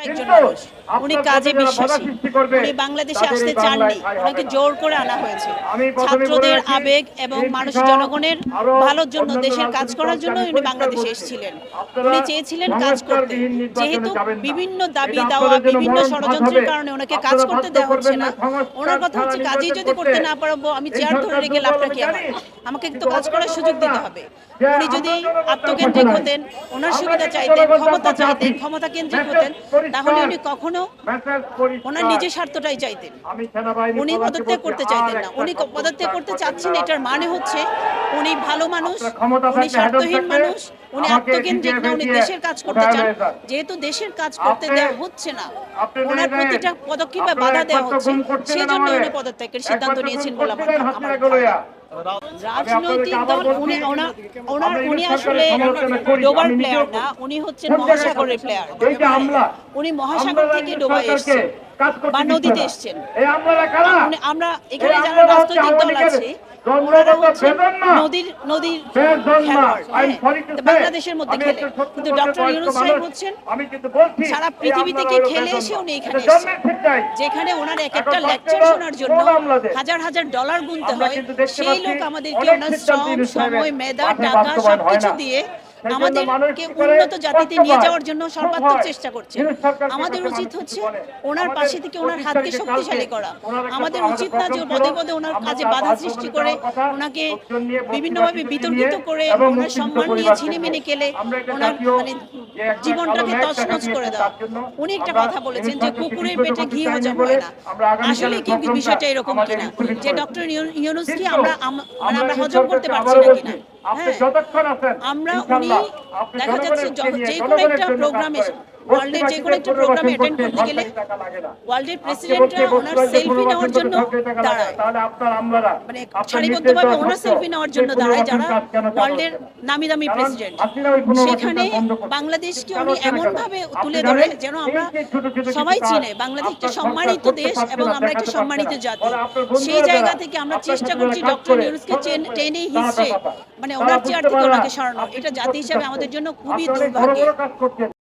একজন মানুষ। উনি কাজে বিশ্বাসী। উনি বাংলাদেশে আসতে চাননি। ওনাকে জোর করে আনা হয়েছে। ছাত্রদের আবেগ এবং মানুষ জনগণের ভালোর জন্য, দেশের কাজ করার জন্য উনি বাংলাদেশে এসেছিলেন। উনি চেয়েছিলেন কাজ করতে। যেহেতু বিভিন্ন দাবি দেওয়া, বিভিন্ন ষড়যন্ত্রের কারণে ওনাকে কাজ করতে দেওয়া হচ্ছে না। ওনার কথা হচ্ছে, কাজই যদি করতে না পারবো, আমি চেয়ার ধরে রেখে লাভটা কি আমার? আমাকে তো কাজ করার সুযোগ দিতে হবে। উনি যদি আত্মকেন্দ্রিক হতেন, ওনার সুবিধা চাইতেন, ক্ষমতা চাইতেন, ক্ষমতা কেন্দ্রিক হতেন, তাহলে উনি কখনো ওনার নিজের স্বার্থটাই চাইতেন। উনি পদত্যাগ করতে চাইতেন না। উনি পদত্যাগ করতে চাচ্ছেন, এটার মানে হচ্ছে উনি ভালো মানুষ, উনি স্বার্থহীন মানুষ, উনি আত্মকেন্দ্রিক না, উনি দেশের কাজ করতে চান। যেহেতু দেশের কাজ করতে দেওয়া হচ্ছে না, ওনার প্রতিটা পদক্ষেপে বাধা দেওয়া হচ্ছে, সেজন্য উনি পদত্যাগের সিদ্ধান্ত নিয়েছেন বলে আমার ধারণা। রাজনৈতিক দল উনি আসলে ডোবার প্লেয়ার না, উনি হচ্ছেন মহাসাগরের প্লেয়ার। উনি মহাসাগর থেকে ডোবায় এসছেন বা নদীতে এসছেন। আমরা এখানে যারা রাজনৈতিক দল আছে, ওনারা হচ্ছে নদীর খেলোয়াড়, বাংলাদেশের মধ্যে খেলে। কিন্তু ডক্টর ইউনূস সাহেব হচ্ছেন সারা পৃথিবী থেকে খেলে এসে উনি এখানে এসেছেন, যেখানে ওনার এক একটা লেকচার শোনার জন্য হাজার হাজার ডলার গুনতে হয়। সেই লোক আমাদেরকে ওনার শ্রম, সময়, মেধা, টাকা সবকিছু দিয়ে আমাদেরকে উন্নত জাতিতে নিয়ে যাওয়ার জন্য সর্বাত্মক চেষ্টা করছে। আমাদের উচিত হচ্ছে ওনার পাশে থেকে ওনার হাতকে শক্তিশালী করা। আমাদের উচিত না যে পদে পদে ওনার কাজে বাধা সৃষ্টি করে, ওনাকে বিভিন্নভাবে বিতর্কিত করে, ওনার সম্মান নিয়ে ছিনিমিনি খেলে ওনার জীবনটাকে তছনছ করে দেওয়া। উনি একটা কথা বলেছেন যে কুকুরের পেটে ঘি হজম হয় না। আসলে কি বিষয়টা এরকম কিনা, যে ডক্টর ইউনূসকে আমরা হজম করতে পারছি না কিনা? হ্যাঁ, আমরা উনি দেখা যাচ্ছে যে কোনো একটা প্রোগ্রামে, ওয়ার্ল্ডের যে কোনো একটা প্রোগ্রামে অ্যাটেন্ড করতে গেলে ওয়ার্ল্ডের প্রেসিডেন্টরা ওনার সেলফি নেওয়ার জন্য দাঁড়ায়, মানে সারিবদ্ধভাবে ওনার সেলফি নেওয়ার জন্য দাঁড়ায় যারা ওয়ার্ল্ডের নামি দামি প্রেসিডেন্ট। সেখানে বাংলাদেশকে উনি এমনভাবে তুলে ধরে যেন আমরা সবাই চিনে বাংলাদেশ একটা সম্মানিত দেশ এবং আমরা একটা সম্মানিত জাতি। সেই জায়গা থেকে আমরা চেষ্টা করছি ডক্টর ইউনূসকে টেনে হিসেবে, মানে ওনার চেয়ার থেকে ওনাকে সরানো। এটা জাতি হিসেবে আমাদের জন্য খুবই দুর্ভাগ্য।